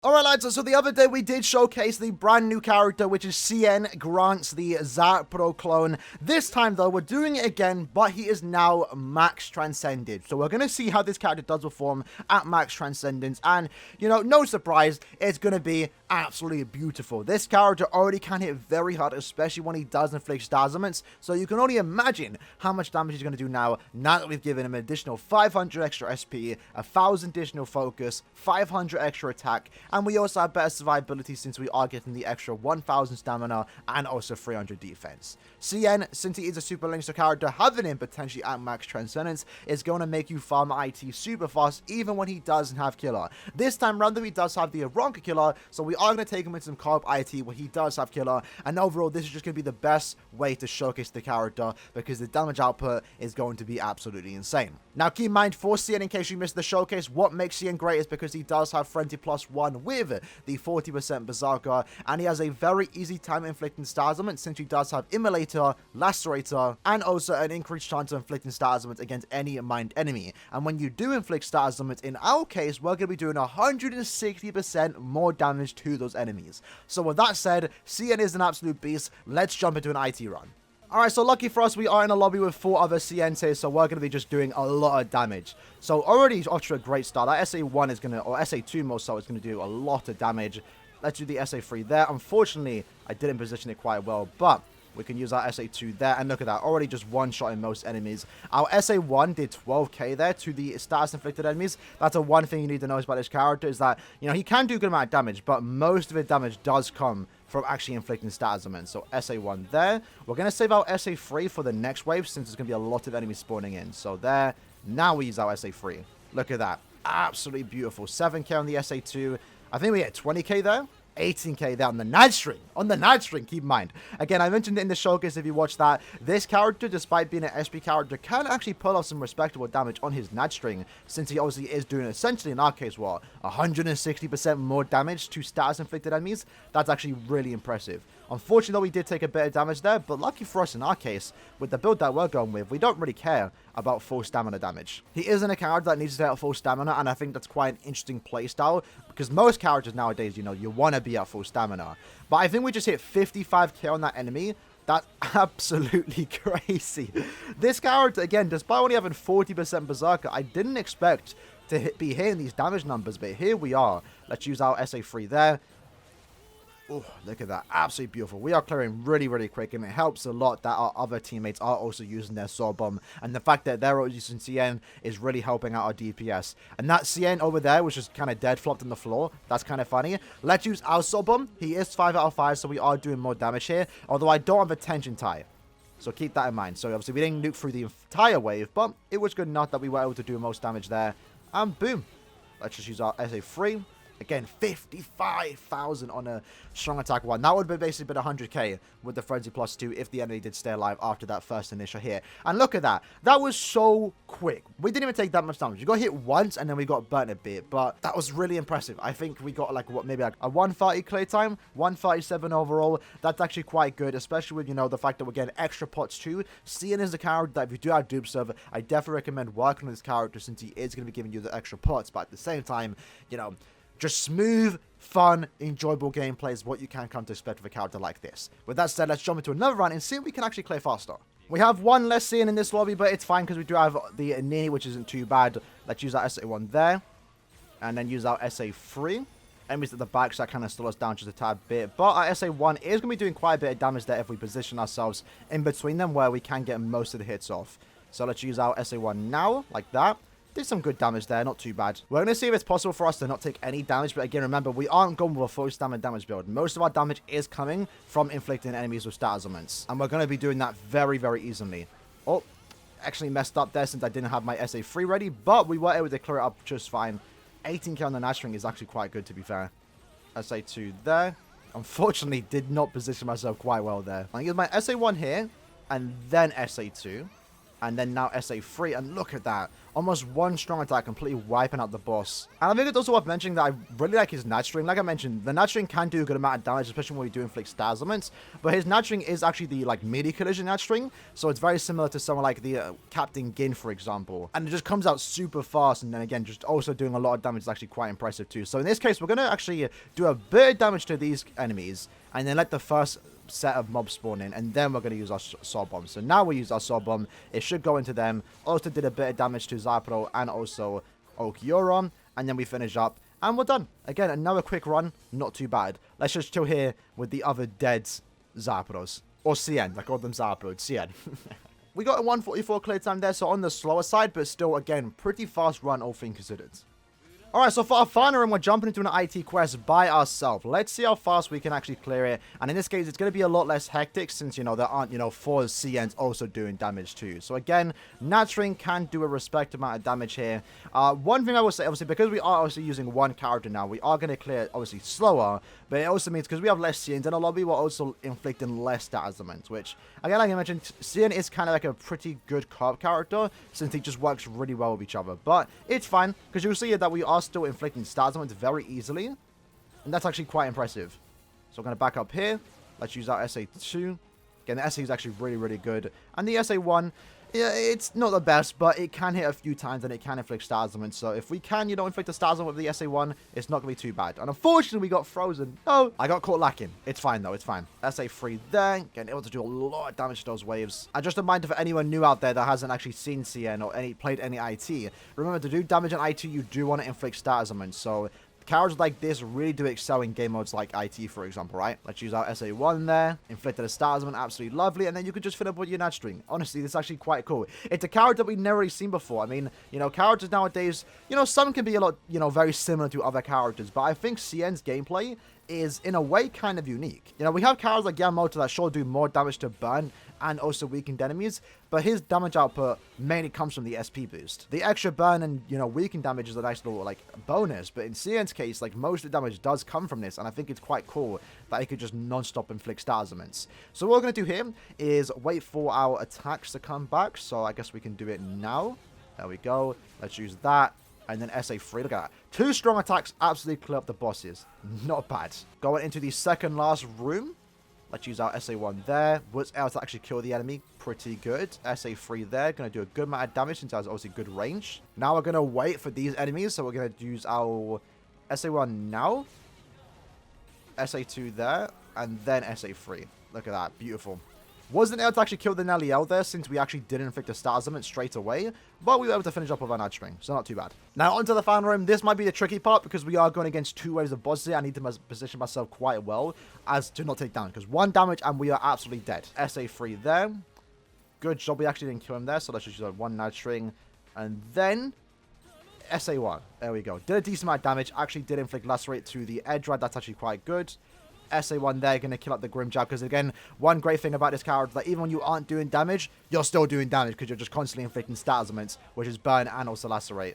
Alright lads, so the other day we did showcase the brand new character, which is CIEN Grants, the Zapro clone. This time though, we're doing it again, but he is now max transcended. So we're going to see how this character does perform at max transcendence, and, you know, no surprise, it's going to be absolutely beautiful. This character already can hit very hard, especially when he does inflict star summons, so you can only imagine how much damage he's going to do now that we've given him an additional 500 extra SP, 1000 additional focus, 500 extra attack, and we also have better survivability since we are getting the extra 1000 stamina and also 300 defense. CIEN, since he is a super linkster character, having him potentially at max transcendence is going to make you farm IT super fast even when he doesn't have killer. This time around though, he does have the Aaroniero killer, so we are going to take him into some co-op IT where he does have killer, and overall this is just going to be the best way to showcase the character because the damage output is going to be absolutely insane. Now keep in mind, for CIEN, in case you missed the showcase, what makes CIEN great is because he does have Frenzy +1 with the 40% Berserker, and he has a very easy time inflicting star summons since he does have Immolator, Lacerator, and also an increased chance of inflicting star summons against any mind enemy. And when you do inflict star summons, in our case, we're going to be doing 160% more damage to those enemies. So with that said, CIEN is an absolute beast. Let's jump into an IT run. Alright, so lucky for us, we are in a lobby with 4 other CIENs here, so we're going to be just doing a lot of damage. So already off to a great start. That SA1 is going to, or SA2 more so, is going to do a lot of damage. Let's do the SA3 there. Unfortunately, I didn't position it quite well, but we can use our SA2 there, and look at that, already just one-shotting most enemies. Our SA1 did 12k there to the status inflicted enemies. That's a one thing you need to know about this character, is that, you know, he can do a good amount of damage, but most of his damage does come from actually inflicting status summons. So SA1 there. We're going to save our SA3 for the next wave, since there's going to be a lot of enemies spawning in. So there, now we use our SA3. Look at that, absolutely beautiful. 7k on the SA2. I think we hit 20k there. 18k there on the Nad string. On the Nad string, keep in mind. Again, I mentioned it in the showcase if you watched that. This character, despite being an SP character, can actually pull off some respectable damage on his Nad string, since he obviously is doing essentially, in our case, what, 160% more damage to status inflicted enemies. That's actually really impressive. Unfortunately, though, we did take a bit of damage there, but lucky for us in our case, with the build that we're going with, we don't really care about full stamina damage. He isn't a character that needs to stay at full stamina, and I think that's quite an interesting playstyle, because most characters nowadays, you know, you want to be at full stamina. But I think we just hit 55k on that enemy. That's absolutely crazy. This character, again, despite only having 40% Berserker, I didn't expect to be hitting these damage numbers, but here we are. Let's use our SA3 there. Oh, look at that. Absolutely beautiful. We are clearing really, really quick, and it helps a lot that our other teammates are also using their Sword Bomb, and the fact that they're using CIEN is really helping out our DPS. And that CIEN over there, which is kind of dead flopped on the floor, that's kind of funny. Let's use our Sword Bomb. He is 5 out of 5, so we are doing more damage here, although I don't have a tension tie. So keep that in mind. So obviously we didn't nuke through the entire wave, but it was good enough that we were able to do most damage there. And boom. Let's just use our SA3. Again, 55,000 on a strong attack 1. That would have basically been 100k with the Frenzy +2 if the enemy did stay alive after that first initial hit. And look at that. That was so quick. We didn't even take that much damage. We got hit once and then we got burnt a bit. But that was really impressive. I think we got like, what, maybe like a 130 clear time? 137 overall. That's actually quite good, especially with, you know, the fact that we're getting extra pots too. CIEN is a character that if you do have dupe server, I definitely recommend working with this character since he is going to be giving you the extra pots. But at the same time, you know, just smooth, fun, enjoyable gameplay is what you can come to expect with a character like this. With that said, let's jump into another run and see if we can actually clear faster. We have one less CIEN in this lobby, but it's fine because we do have the knee, which isn't too bad. Let's use our SA1 there. And then use our SA3. Enemies at the back, so that kind of slows us down just a tad bit. But our SA1 is going to be doing quite a bit of damage there if we position ourselves in between them where we can get most of the hits off. So let's use our SA1 now, like that. Did some good damage there, not too bad. We're going to see if it's possible for us to not take any damage, but again, remember, we aren't going with a full stamina damage build. Most of our damage is coming from inflicting enemies with status summons, and we're going to be doing that very, very easily. Oh, actually messed up there since I didn't have my SA3 ready, but we were able to clear it up just fine. 18k on the Nash string is actually quite good, to be fair. SA2 there. Unfortunately, did not position myself quite well there. I use my SA1 here, and then SA2. And then now SA3, and look at that. Almost one strong attack, completely wiping out the boss. And I think it's also worth mentioning that I really like his nat string. Like I mentioned, the nat string can do a good amount of damage, especially when you do inflict stats elements. But his nat string is actually the like melee collision nat string, so it's very similar to someone like the Captain Gin, for example. And it just comes out super fast, and then again, just also doing a lot of damage is actually quite impressive too. So in this case, we're going to actually do a bit of damage to these enemies, and then let the first set of mobs spawn in, and then we're going to use our Soul Bomb. So now we use our Soul Bomb. It should go into them. Also did a bit of damage to Zapro and also Aaroniero, and then we finish up, and we're done. Again, another quick run, not too bad. Let's just chill here with the other dead Zapros. Or CIEN, I called them Zapro, CIEN. We got a 144 clear time there, so on the slower side, but still, again, pretty fast run, all things considered. Alright, so for our final room, we're jumping into an IT quest by ourselves. Let's see how fast we can actually clear it. And in this case, it's going to be a lot less hectic since, you know, there aren't, you know, 4 CIENs also doing damage too. So again, nat string can do a respect amount of damage here. One thing I will say, obviously, because we are obviously using one character now, we are going to clear it obviously slower. But it also means because we have less CIENs and a lobby, we're also inflicting less stats elements, which, again, like I mentioned, CIEN is kind of like a pretty good co-op character since he just works really well with each other. But it's fine because you'll see that we are still inflicting stats elements very easily, and that's actually quite impressive. So I'm going to back up here. Let's use our SA2. Again, the SA is actually really, really good. And the SA1, yeah, it's not the best, but it can hit a few times and it can inflict stats elements. So if we can, you know, inflict a stats element with the SA1, it's not going to be too bad. And unfortunately, we got frozen. No, I got caught lacking. It's fine, though. It's fine. SA3 there. Again, able to do a lot of damage to those waves. And just a reminder for anyone new out there that hasn't actually seen CIEN or played any IT, remember, to do damage in IT, you do want to inflict stats elements. So characters like this really do excel in game modes like IT, for example, right? Let's use our SA1 there. Inflicted a stat element, absolutely lovely. And then you could just fill up with your nat string. Honestly, this is actually quite cool. It's a character we've never really seen before. I mean, you know, characters nowadays, you know, some can be a lot, you know, very similar to other characters. But I think CIEN's gameplay is, in a way, kind of unique. You know, we have characters like Yamamoto that sure do more damage to burn and also weakened enemies, but his damage output mainly comes from the SP boost. The extra burn and, you know, weakened damage is a nice little, like, bonus, but in CIEN's case, like, most of the damage does come from this, and I think it's quite cool that he could just non-stop inflict stats elements. So what we're going to do here is wait for our attacks to come back, so I guess we can do it now. There we go. Let's use that. And then SA3, look at that. 2 strong attacks absolutely clear up the bosses. Not bad. Going into the second last room. Let's use our SA1 there. Was able to actually kill the enemy. Pretty good. SA3 there. Going to do a good amount of damage since it has obviously good range. Now we're going to wait for these enemies. So we're going to use our SA1 now. SA2 there. And then SA3. Look at that. Beautiful. Wasn't able to actually kill the Nelliel there since we actually didn't inflict a stats element straight away, but we were able to finish up with our nat string, so not too bad. Now onto the final room. This might be the tricky part because we are going against 2 waves of bosses here. I need to position myself quite well as to not take damage because 1 damage and we are absolutely dead. SA3 there. Good job we actually didn't kill him there, so let's just use 1 nat string. And then SA1. There we go. Did a decent amount of damage. Actually did inflict lacerate to the edge right. That's actually quite good. SA1 there, going to kill up the Grim Jab, because again, one great thing about this character, that even when you aren't doing damage, you're still doing damage, because you're just constantly inflicting stat elements, which is burn and also lacerate.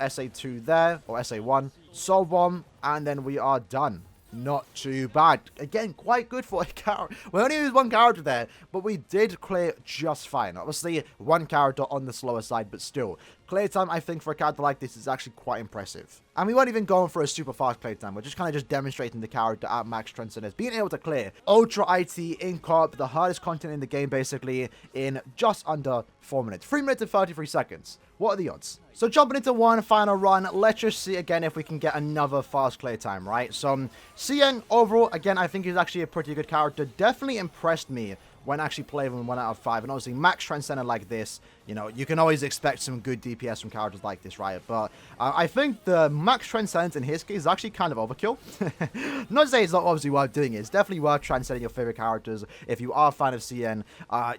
SA2 there, or SA1, Soul Bomb, and then we are done. Not too bad. Again, quite good for a character. We only used 1 character there, but we did clear just fine. Obviously, 1 character on the slower side, but still. Clear time, I think, for a character like this is actually quite impressive. And we weren't even going for a super fast clear time. We're just kind of just demonstrating the character at max Transcended. Being able to clear Ultra IT in co-op, the hardest content in the game, basically, in just under 4 minutes. 3 minutes and 33 seconds. What are the odds? So jumping into one final run, let's just see again if we can get another fast clear time, right? So CIEN, overall, again, I think he's actually a pretty good character. Definitely impressed me when actually playing with 1 out of 5. And obviously, max Transcended like this, you know, you can always expect some good DPS from characters like this, right? But I think the max Transcendence in his case is actually kind of overkill. Not to say it's not obviously worth doing it. It's definitely worth transcending your favorite characters. If you are a fan of CIEN,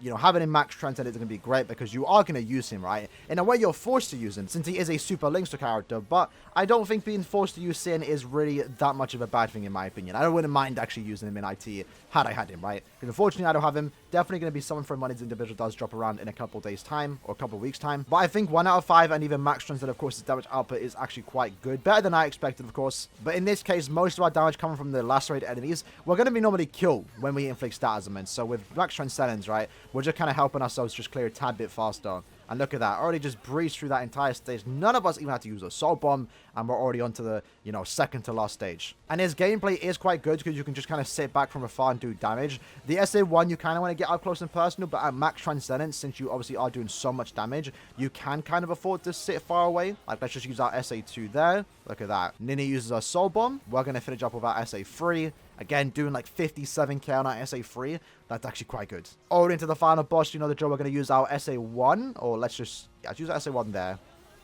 you know, having him max Transcended is going to be great because you are going to use him, right? In a way, you're forced to use him since he is a super Linkster character. But I don't think being forced to use CIEN is really that much of a bad thing in my opinion. I wouldn't mind actually using him in IT had I had him, right? Because unfortunately, I don't have him. Definitely going to be someone from when his individual does drop around in a couple days' time. or a couple of weeks' time. But I think 1 out of 5 and even max transcended, of course, his damage output is actually quite good. Better than I expected, of course. But in this case, most of our damage coming from the lacerated enemies, we're going to be normally killed when we inflict stat elements. So with max transcendence, right, we're just kind of helping ourselves just clear a tad bit faster. And look at that, already just breezed through that entire stage. None of us even had to use a soul bomb, and we're already onto the, you know, second to last stage. And his gameplay is quite good because you can just kind of sit back from afar and do damage. The SA1, you kind of want to get up close and personal, but at max transcendence, since you obviously are doing so much damage, you can kind of afford to sit far away. Like, let's just use our SA2 there. Look at that. Nini uses a soul bomb. We're going to finish up with our SA3. Again, doing like 57k on our SA3. That's actually quite good. Over into the final boss, you know the drill. We're going to use our SA1. Or let's just use our SA1 there.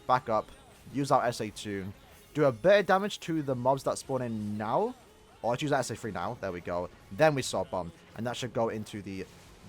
Back up. Use our SA2. Do a bit of damage to the mobs that spawn in now. Or let's use our SA3 now. There we go. Then we soul bomb. And that should go into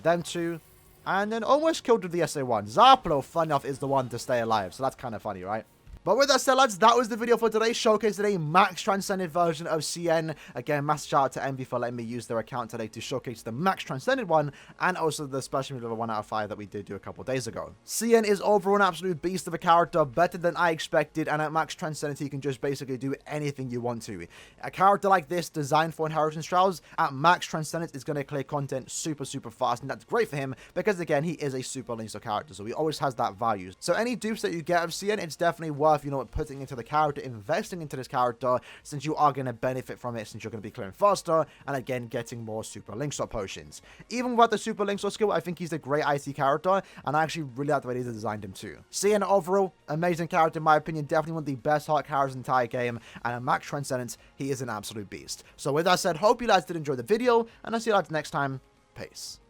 them two. And then almost killed with the SA1. Zarplo, fun enough, is the one to stay alive. So that's kind of funny, right? But with that said, lads, that was the video for today. Showcase today, max transcended version of CIEN. Again, massive shout out to Envy for letting me use their account today to showcase the max transcended one, and also the special move of a 1 out of 5 that we did do a couple days ago. CIEN is overall an absolute beast of a character, better than I expected, and at max transcended, he can just basically do anything you want to. A character like this, designed for inheritance trials, at max transcendence is going to clear content super fast, and that's great for him, because again, he is a super linked character, so he always has that value. So any dupes that you get of CIEN, it's definitely worth, you know, putting into the character, investing into this character, since you are going to benefit from it, since you're going to be clearing faster, and again, getting more super linkswap potions. Even without the super linkswap skill, I think he's a great IT character, and I actually really like the way they designed him too. CIEN overall, amazing character in my opinion, definitely one of the best heart characters in the entire game, and at max transcendence, he is an absolute beast. So with that said, hope you guys did enjoy the video, and I'll see you guys next time. Peace.